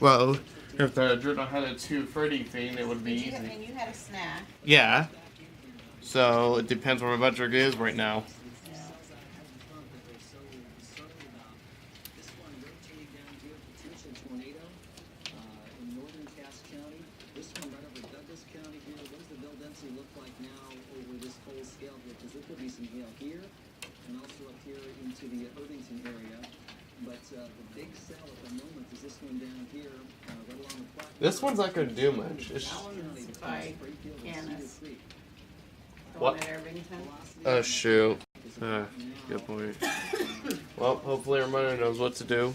Well, if the journal had a 230 thing, it would be easy. And you had a snack. Yeah. So it depends where my budget is right now. This one's not going to do much. It's That one's by Canis. What? At Irvington. Oh, shoot. Good point. Well, hopefully our mother knows what to do.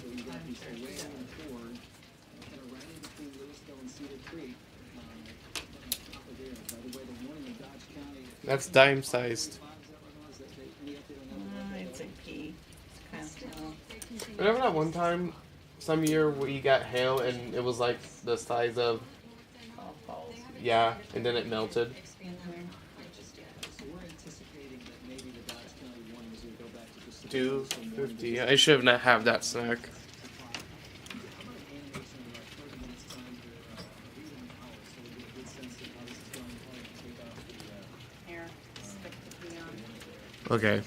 That's dime-sized. It's a key. It's kind of small. Remember that one time, some year, we got hail and it was like the size of... Balls. Yeah, and then it melted. 250. I should not have that snack. Here, stick the key on. Okay.